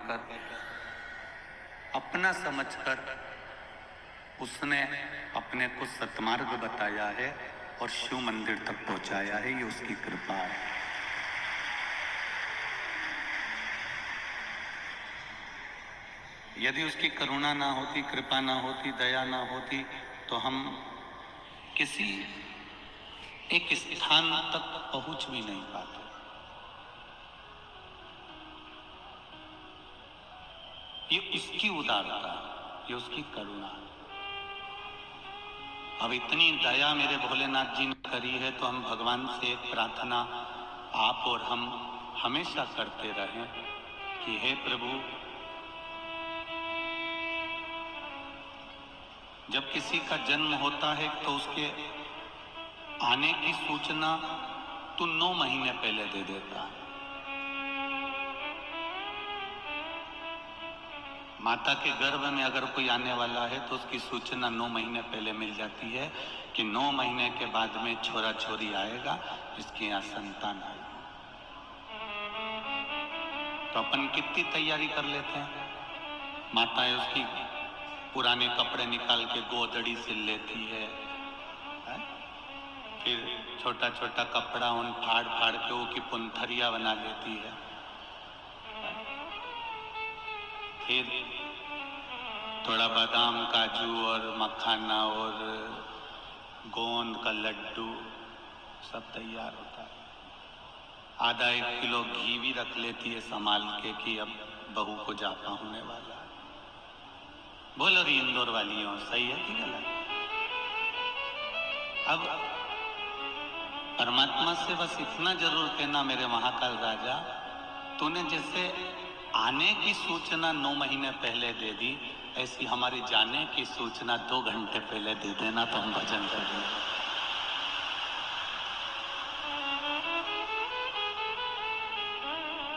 कर अपना समझकर उसने अपने को सतमार्ग बताया है और शिव मंदिर तक पहुंचाया है। ये उसकी कृपा है। यदि उसकी करुणा ना होती, कृपा ना होती, दया ना होती तो हम किसी एक स्थान तक पहुंच भी नहीं पाते। ये उसकी उदारता, ये उसकी करुणा। अब इतनी दया मेरे भोलेनाथ जी ने करी है तो हम भगवान से एक प्रार्थना आप और हम हमेशा करते रहें कि हे प्रभु, जब किसी का जन्म होता है तो उसके आने की सूचना तू 9 महीने पहले दे देता है। माता के गर्भ में अगर कोई आने वाला है तो उसकी सूचना 9 महीने पहले मिल जाती है कि 9 महीने के बाद में छोरा छोरी आएगा, जिसके यहाँ संतान आएगी। तो अपन कितनी तैयारी कर लेते हैं। माताएं उसकी पुराने कपड़े निकाल के गोदड़ी सिल लेती है, फिर छोटा छोटा कपड़ा उन फाड़ फाड़ के वो की पुंथरिया बना लेती है, फिर थोड़ा बादाम, काजू और मखाना और गोंद का लड्डू सब तैयार होता है। आधा 1 किलो घी भी रख लेती है संभाल के कि अब बहू को जापा होने वाला है। बोलो री इंदौर वालियों, सही है कि गलत? अब परमात्मा से बस इतना जरूर कहना, मेरे महाकाल राजा, तूने जैसे आने की सूचना 9 महीने पहले दे दी, ऐसी हमारी जाने की सूचना 2 घंटे पहले दे देना तो हम भजन करेंगे।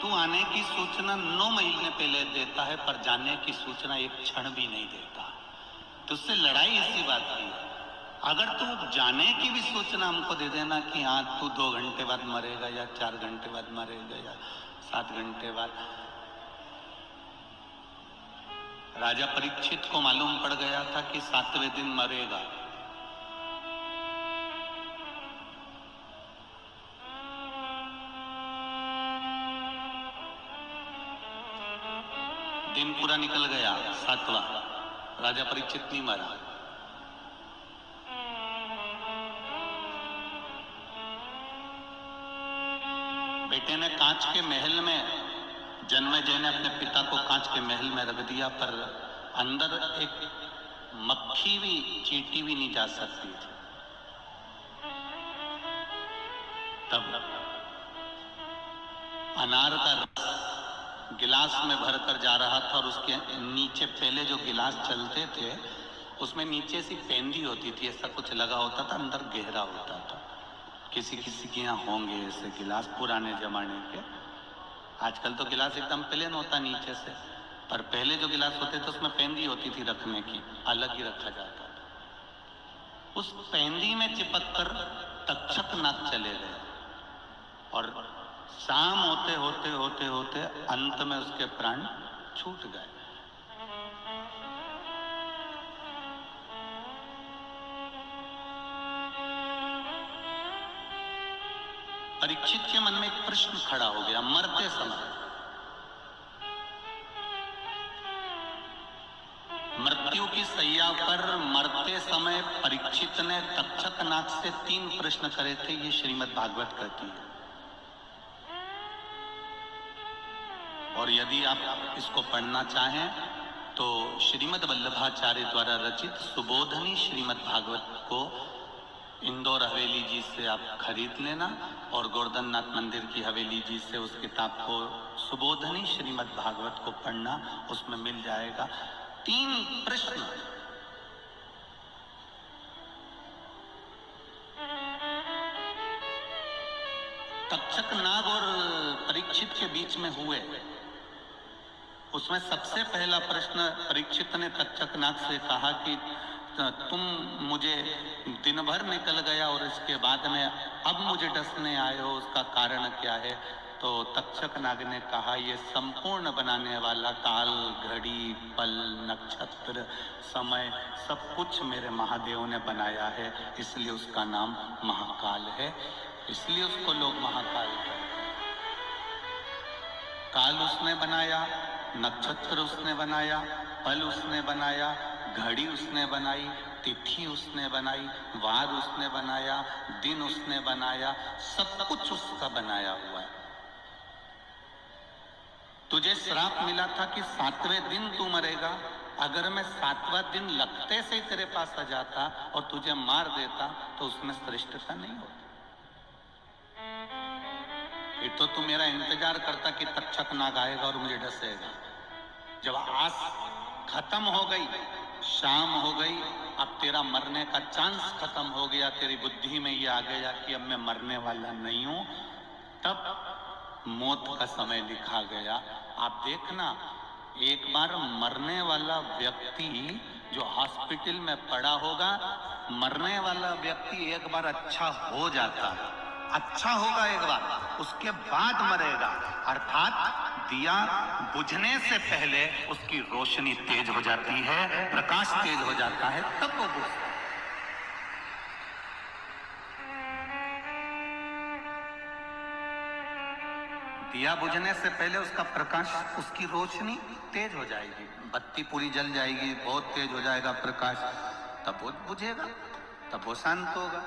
तू आने की सूचना 9 महीने पहले देता है पर जाने की सूचना 1 क्षण भी नहीं देता। तुझसे लड़ाई इसी बात की है। अगर तू जाने की भी सूचना हमको दे देना कि हाँ तू 2 घंटे बाद मरेगा या 4 घंटे बाद मरेगा या 7 घंटे बाद। राजा परीक्षित को मालूम पड़ गया था कि 7वें दिन मरेगा। दिन पूरा निकल गया, 7वां, राजा परीक्षित नहीं मरा। बेटे ने कांच के महल में, जन्मेजय ने अपने पिता को कांच के महल में रख दिया, पर अंदर एक मक्खी भी, चींटी भी नहीं जा सकती थी। तब अनार का रस गिलास में भरकर जा रहा था और उसके नीचे पहले जो गिलास चलते थे उसमें नीचे सी पेंदी होती थी, ऐसा कुछ लगा होता था, अंदर गहरा होता था। किसी किसी के यहाँ होंगे ऐसे गिलास पुराने जमाने के। आजकल तो गिलास एकदम प्लेन होता नीचे से, पर पहले जो गिलास होते थे उसमें पेंदी होती थी रखने की, अलग ही रखा जाता था। उस पेंदी में चिपक कर तक्षक नाग चले गए और शाम होते होते होते होते अंत में उसके प्राण छूट गए। परीक्षित के मन में एक प्रश्न खड़ा हो गया। मरते समय, मृत्यु की सैया पर मरते समय परीक्षित ने तक्षक नाग से 3 प्रश्न करे थे। ये श्रीमद् भागवत कहती है। और यदि आप इसको पढ़ना चाहें तो श्रीमद् वल्लभाचार्य द्वारा रचित सुबोधनी श्रीमद् भागवत को इंदौर हवेली जी से आप खरीद लेना और गोवर्धन नाथ मंदिर की हवेली जी से उस किताब को सुबोधनी श्रीमद् भागवत को पढ़ना, उसमें मिल जाएगा। 3 प्रश्न तक्षक नाग और परीक्षित के बीच में हुए। उसमें सबसे पहला प्रश्न परीक्षित ने तक्षक नाग से कहा कि तुम मुझे दिन भर निकल गया और इसके बाद में अब मुझे डसने आए हो, उसका कारण क्या है? तो तक्षक नाग ने कहा, ये संपूर्ण बनाने वाला काल, घड़ी, पल, नक्षत्र, समय सब कुछ मेरे महादेव ने बनाया है, इसलिए उसका नाम महाकाल है, इसलिए उसको लोग महाकाल कहते हैं। काल उसने बनाया, नक्षत्र उसने बनाया, पल उसने बनाया, घड़ी उसने बनाई, तिथि उसने बनाई, वार उसने बनाया, दिन उसने बनाया, सब कुछ उसका बनाया हुआ है। तुझे श्राप मिला था कि 7वें दिन तू मरेगा, अगर मैं 7वां दिन लगते से तेरे पास आ जाता और तुझे मार देता तो उसमें श्रेष्ठता नहीं होती। ये तो तू मेरा इंतजार करता कि तक्षक नाग आएगा और मुझे डसेगा। जब आस खत्म हो गई, शाम हो गई, अब तेरा मरने का चांस खत्म हो गया, तेरी बुद्धि में ये आ गया कि अब मैं मरने वाला नहीं हूं, तब मौत का समय लिखा गया। आप देखना, एक बार मरने वाला व्यक्ति जो हॉस्पिटल में पड़ा होगा, मरने वाला व्यक्ति एक बार अच्छा हो जाता है, अच्छा होगा एक बार, उसके बाद मरेगा। अर्थात दिया बुझने से पहले उसकी रोशनी तेज हो जाती है, प्रकाश तेज हो जाता है, तब वो बुझता है। दिया बुझने से पहले उसका प्रकाश, उसकी रोशनी तेज हो जाएगी, बत्ती पूरी जल जाएगी, बहुत तेज हो जाएगा प्रकाश, तब वो बुझेगा, तब वो शांत होगा।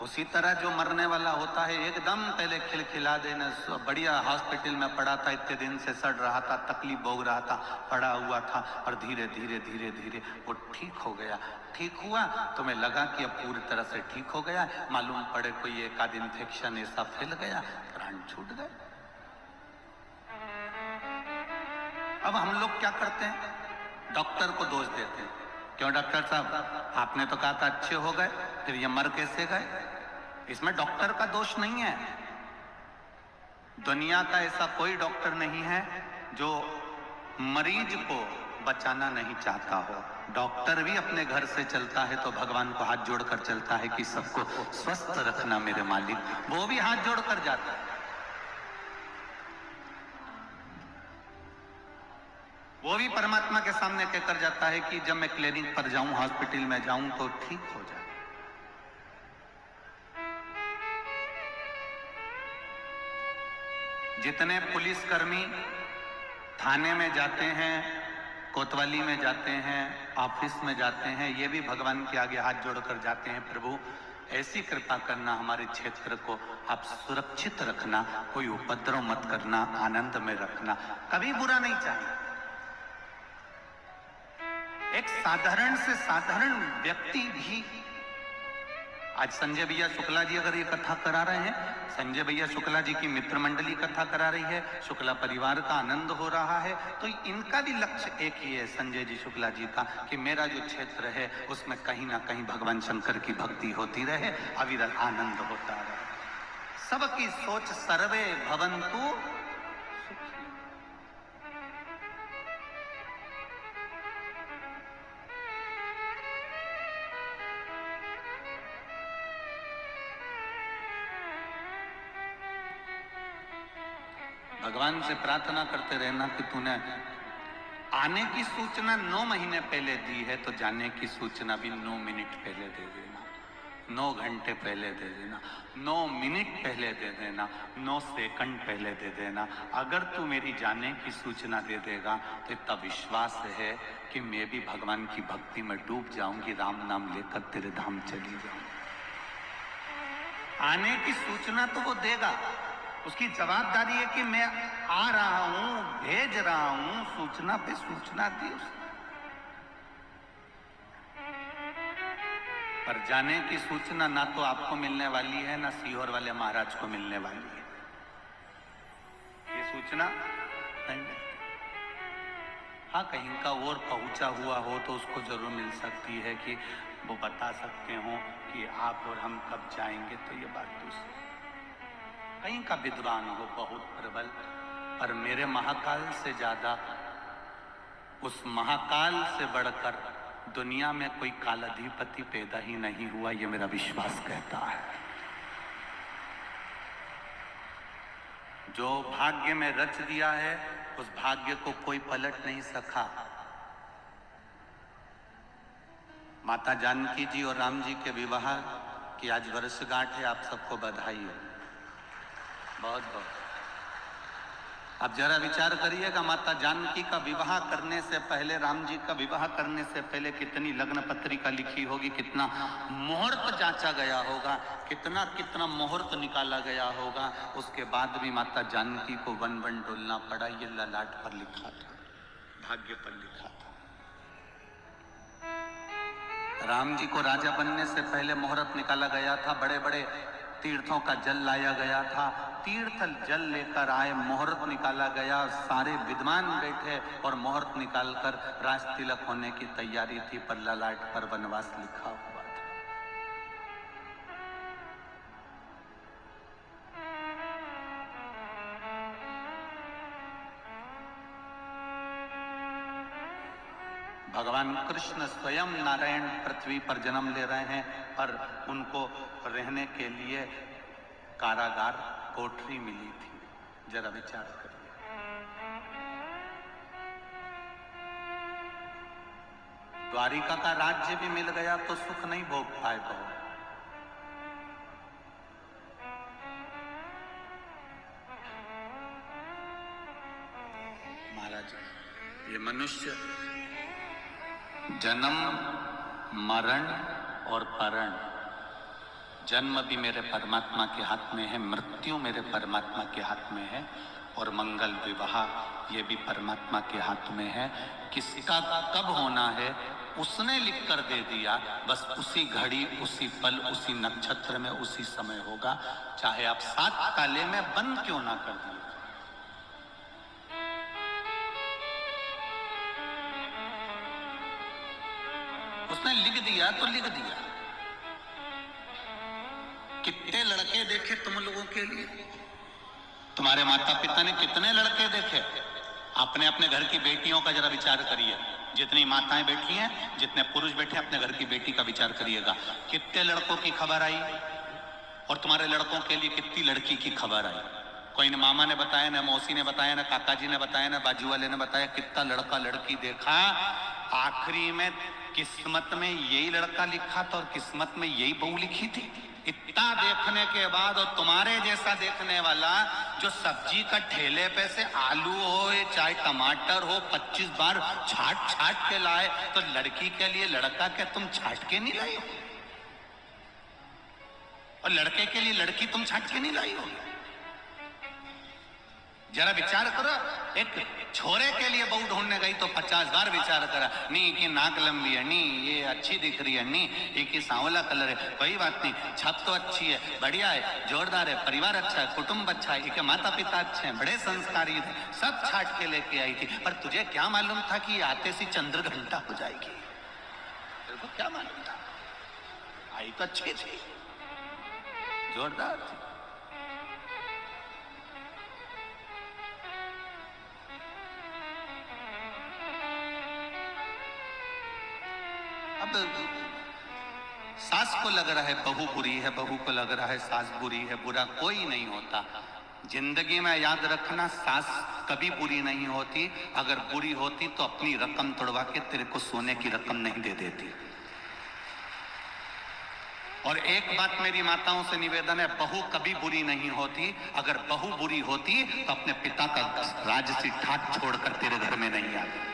उसी तरह जो मरने वाला होता है, एकदम पहले खिलखिला देना, बढ़िया हॉस्पिटल में पड़ा था, इतने दिन से सड़ रहा था, तकलीफ भोग रहा था, पड़ा हुआ था, और धीरे धीरे धीरे धीरे वो ठीक हो गया। ठीक हुआ, तुम्हें लगा कि अब पूरी तरह से ठीक हो गया, मालूम पड़े कोई एक आध इन्फेक्शन ऐसा फैल गया, प्राण छूट गए। अब हम लोग क्या करते हैं, डॉक्टर को दोष देते हैं, क्यों डॉक्टर साहब आपने तो कहा था अच्छे हो गए, फिर ये मर कैसे गए? इसमें डॉक्टर का दोष नहीं है। दुनिया का ऐसा कोई डॉक्टर नहीं है जो मरीज को बचाना नहीं चाहता हो। डॉक्टर भी अपने घर से चलता है तो भगवान को हाथ जोड़कर चलता है कि सबको स्वस्थ रखना मेरे मालिक, वो भी हाथ जोड़कर जाता है। वो भी परमात्मा के सामने कहकर जाता है कि जब मैं क्लिनिक पर जाऊं, हॉस्पिटल में जाऊं तो ठीक हो जाए। जितने पुलिसकर्मी थाने में जाते हैं, कोतवाली में जाते हैं, ऑफिस में जाते हैं, ये भी भगवान के आगे हाथ जोड़कर जाते हैं, प्रभु ऐसी कृपा करना, हमारे क्षेत्र को आप सुरक्षित रखना, कोई उपद्रव मत करना, आनंद में रखना, कभी बुरा नहीं चाहिए। एक साधारण से साधारण व्यक्ति भी, आज संजय भैया शुक्ला जी अगर ये कथा करा रहे हैं, संजय भैया शुक्ला जी की मित्र मंडली कथा करा रही है, शुक्ला परिवार का आनंद हो रहा है, तो इनका भी लक्ष्य एक ही है, संजय जी शुक्ला जी का, कि मेरा जो क्षेत्र है उसमें कहीं ना कहीं भगवान शंकर की भक्ति होती रहे, अविरल आनंद होता रहे। सबकी सोच सर्वे भवन्तु सुखी। भगवान से प्रार्थना करते रहना कि तूने आने की सूचना 9 महीने पहले दी है, तो जाने की सूचना भी 9 मिनट पहले दे देना, 9 घंटे पहले दे देना, 9 मिनट पहले दे देना, 9 सेकंड पहले दे देना। अगर तू मेरी जाने की सूचना दे देगा तो इतना विश्वास है कि मैं भी भगवान की भक्ति में डूब जाऊंगी, राम नाम लेकर तेरे धाम चली जाऊंगी। आने की सूचना तो वो देगा, उसकी जवाबदारी है कि मैं आ रहा हूं, भेज रहा हूं, सूचना पे सूचना दी उसने। पर जाने की सूचना ना तो आपको मिलने वाली है, ना सीहोर वाले महाराज को मिलने वाली है, ये सूचना नहीं मिलती। हाँ, कहीं का और पहुंचा हुआ हो तो उसको जरूर मिल सकती है कि वो बता सकते हो कि आप और हम कब जाएंगे, तो ये बात दूसरी। कहीं का विद्वान हो बहुत प्रबल, पर मेरे महाकाल से ज्यादा, उस महाकाल से बढ़कर दुनिया में कोई कालाधिपति पैदा ही नहीं हुआ, ये मेरा विश्वास कहता है। जो भाग्य में रच दिया है उस भाग्य को कोई पलट नहीं सका। माता जानकी जी और राम जी के विवाह की आज वर्षगांठ है, आप सबको बधाई हो, बहुत बहुत। अब जरा विचार करिएगा, माता जानकी का विवाह करने से पहले, राम जी का विवाह करने से पहले कितनी लग्न पत्रिका लिखी होगी, कितना मुहूर्त जांचा गया होगा, कितना कितना मुहूर्त निकाला गया होगा। उसके बाद भी माता जानकी को वन वन डोलना पड़ा। ये ललाट पर लिखा था, भाग्य पर लिखा था। राम जी को राजा बनने से पहले मुहूर्त निकाला गया था, बड़े बड़े तीर्थों का जल लाया गया था, तीर्थ जल लेकर आए, मुहूर्त निकाला गया, सारे विद्वान बैठे और मुहूर्त निकालकर राज तिलक होने की तैयारी थी, पर ललाट पर वनवास लिखा हुआ था। भगवान कृष्ण स्वयं नारायण पृथ्वी पर जन्म ले रहे हैं, पर उनको रहने के लिए कारागार, कोठरी मिली थी। जरा विचार करिए। द्वारिका का राज्य भी मिल गया तो सुख नहीं भोग पाए बहु। महाराज, ये मनुष्य जन्म, मरण और परण, जन्म भी मेरे परमात्मा के हाथ में है, मृत्यु मेरे परमात्मा के हाथ में है, और मंगल विवाह ये भी परमात्मा के हाथ में है। किसका कब होना है उसने लिख कर दे दिया, बस उसी घड़ी, उसी पल, उसी नक्षत्र में, उसी समय होगा, चाहे आप 7 ताले में बंद क्यों ना कर दिए। उसने लिख दिया तो लिख दिया। कितने लड़के देखे तुम लोगों के लिए, तुम्हारे माता पिता ने कितने लड़के देखे। अपने अपने घर की बेटियों का जरा विचार करिए, जितनी माताएं बैठी हैं, जितने पुरुष बैठे हैं, अपने घर की बेटी का विचार करिएगा। कितने लड़कों की खबर आई और तुम्हारे लड़कों के लिए कितनी लड़की की खबर आई। कोई न मामा ने बताया, न मौसी ने बताया, न काका जी ने बताया, न बाजू वाले ने बताया, कितना लड़का लड़की देखा। आखिरी में किस्मत में यही लड़का लिखा था और किस्मत में यही बहू लिखी थी। इतना देखने के बाद, और तुम्हारे जैसा देखने वाला जो सब्जी का ठेले पे से आलू हो या चाहे टमाटर हो 25 बार छाट छाट के लाए, तो लड़की के लिए लड़का क्या तुम छाट के नहीं लाई हो? और लड़के के लिए लड़की तुम छाट के नहीं लाई हो? जरा विचार करो। एक छोरे के लिए बहू ढूंढने गई तो 50 बार विचार करा, नहीं कि नाक लंबी है, नहीं ये अच्छी दिख रही है, नहीं ये कि सांवला कलर है, कोई बात नहीं, छत तो अच्छी है, बढ़िया है, जोरदार है, परिवार अच्छा है, कुटुंब अच्छा है, इनके माता पिता अच्छे हैं, बड़े संस्कारी थे, सब छाट के लेके आई थी। पर तुझे क्या मालूम था कि आते सी चंद्र घंटा हो जाएगी? तेरे को क्या मालूम था? आई तो अच्छी थी, जोरदार थी। अब सास को लग रहा है बहू बुरी है, बहू को लग रहा है सास बुरी है, बुरा कोई नहीं होता। जिंदगी में याद रखना, सास कभी बुरी नहीं होती। अगर बुरी होती तो अपनी रकम तोड़वा के तेरे को सोने की रकम नहीं दे देती। और एक बात मेरी माताओं से निवेदन है, बहू कभी बुरी नहीं होती। अगर बहू बुरी होती तो अपने पिता का राजसी ठाट छोड़कर तेरे घर में नहीं आती।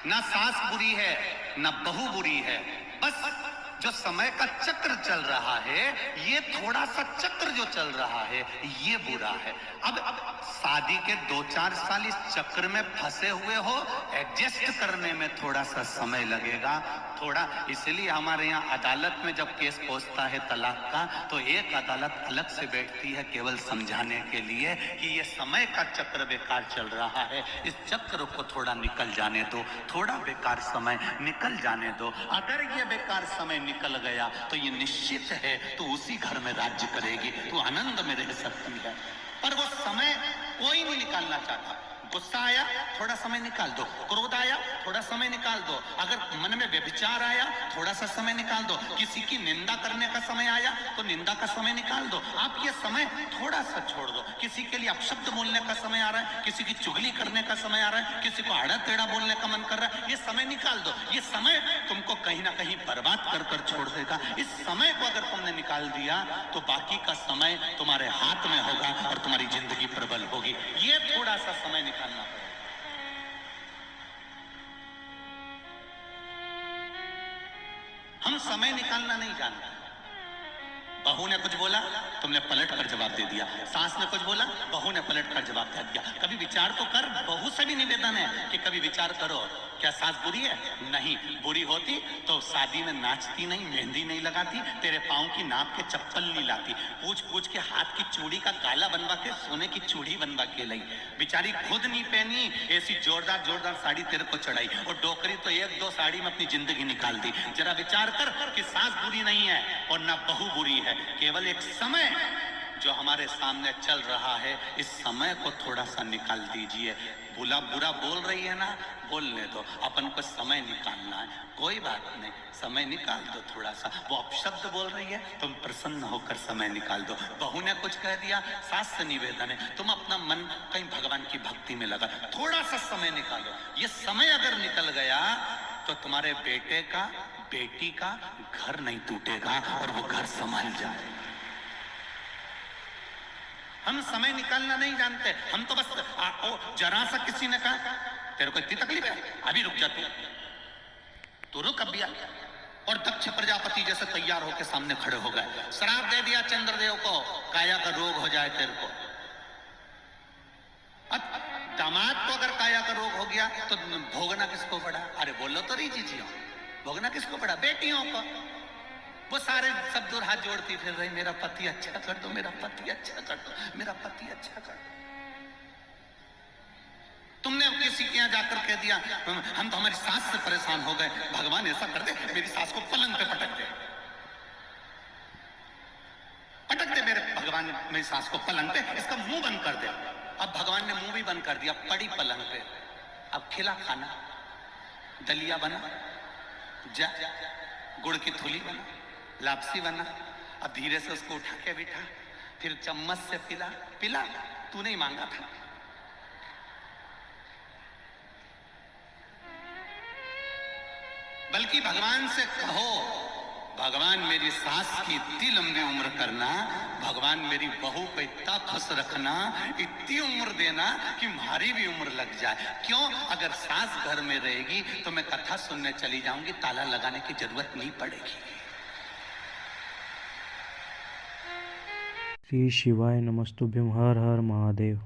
ना सास बुरी है, ना बहू बुरी है, बस जो समय का चक्र चल रहा है, ये थोड़ा सा चक्र जो चल रहा है, ये बुरा है। अब शादी के 2-4 साल इस चक्र में फंसे हुए हो, एडजस्ट करने में थोड़ा सा समय लगेगा, थोड़ा। इसलिए हमारे यहाँ अदालत में जब केस पहुंचता है तलाक का, तो एक अदालत अलग से बैठती है केवल समझाने के लिए कि ये समय का चक्र बेकार चल रहा है, इस चक्र को थोड़ा निकल जाने दो, थोड़ा बेकार समय निकल जाने दो। अगर ये बेकार समय निकल गया तो ये निश्चित है तू उसी घर में राज्य करेगी, तू आनंद में रह सकती है। पर वो समय कोई नहीं निकालना चाहता। गुस्सा आया, थोड़ा समय निकाल दो। क्रोध आया, थोड़ा समय निकाल दो। अगर मन में व्यभिचार आया, थोड़ा सा समय निकाल दो। किसी की निंदा करने का समय आया तो निंदा का समय निकाल दो। आप ये समय थोड़ा सा छोड़ दो। किसी के लिए अपशब्द बोलने का समय आ रहा है, किसी की चुगली करने का समय आ रहा है, किसी को आड़ा टेढ़ा बोलने का मन कर रहा है, ये समय निकाल दो। ये समय तुमको कहीं ना कहीं बर्बाद कर कर छोड़ देगा। इस समय को अगर तुमने निकाल दिया तो बाकी का समय तुम्हारे हाथ में होगा और तुम्हारी जिंदगी प्रबल होगी। ये थोड़ा सा समय निकालना पड़ेगा। हम समय निकालना नहीं जानते। बहू ने कुछ बोला, तुमने पलट कर जवाब दे दिया। सास ने कुछ बोला, बहू ने पलट कर जवाब दे दिया। कभी विचार तो कर। बहू से भी निवेदन है कि कभी विचार करो, क्या सास बुरी है? नहीं। बुरी होती तो शादी में नाचती नहीं, मेहंदी नहीं लगाती, तेरे पांव की नाप के चप्पल नहीं लाती, पूछ पूछ के हाथ की चूड़ी का गाला बनवा के सोने की चूड़ी बनवा के लाई। बेचारी खुद नहीं पहनी, ऐसी जोरदार जोरदार साड़ी तेरे को चढ़ाई, और डोकरी तो एक दो साड़ी में अपनी जिंदगी निकाल दी। जरा विचार कर कि सास बुरी नहीं है और ना बहू बुरी है, केवल एक समय जो हमारे सामने चल रहा है, इस समय को थोड़ा सा निकाल दीजिए। बुरा बुरा बोल रही है ना, बोलने दो। अपन को समय निकालना है, कोई बात नहीं, समय निकाल दो थोड़ा सा। वो अपशब्द बोल रही है, तुम प्रसन्न होकर समय निकाल दो। बहू ने कुछ कह दिया, सास से निवेदन है तुम अपना मन कहीं भगवान की भक्ति में लगा, थोड़ा सा समय निकालो। ये समय अगर निकल गया तो तुम्हारे बेटे का, बेटी का घर नहीं टूटेगा और वो घर संभल जाए। हम समय निकालना नहीं जानते। हम तो बस जरा सा किसी ने कहा तेरे को इतनी तकलीफ है, अभी रुक जा, तू रुक अब भैया। और दक्ष प्रजापति जैसे तैयार होकर सामने खड़े हो गए। श्राप दे दिया चंद्रदेव को, काया का रोग हो जाए तेरे को। अब दामाद को अगर काया का रोग हो गया तो भोगना किसको पड़ा? अरे बोलो तो रही जी, भोगना किसको पड़ा? बेटियों को। वो सारे सब दूर हाथ जोड़ती फिर रही, मेरा पति अच्छा कर दो, मेरा पति अच्छा कर दो, मेरा पति अच्छा कर दो। तुमने किसी के यहाँ जाकर कह दिया हम तो हमारी सास से परेशान हो गए, भगवान ऐसा कर दे मेरी सास को पलंग पे पटक दे, पटक दे मेरे भगवान मेरी सास को पलंग पे, इसका मुंह बंद कर दे। अब भगवान ने मुंह भी बंद कर दिया, पड़ी पलंग पे। अब खिला खाना, दलिया बना, जा गुड़ की थुली बना, लापसी बना। अब धीरे से उसको उठा के बिठा, फिर चम्मच से पिला, पिला, तू नहीं मांगा था। बल्कि भगवान से कहो, भगवान मेरी सास की इतनी लंबी उम्र करना, भगवान मेरी बहू को इतना खुश रखना, इतनी उम्र देना कि हमारी भी उम्र लग जाए। क्यों? अगर सास घर में रहेगी तो मैं कथा सुनने चली जाऊंगी, ताला लगाने की जरूरत नहीं पड़ेगी। श्री शिवाय नमस्तुभ्यं। हर हर महादेव।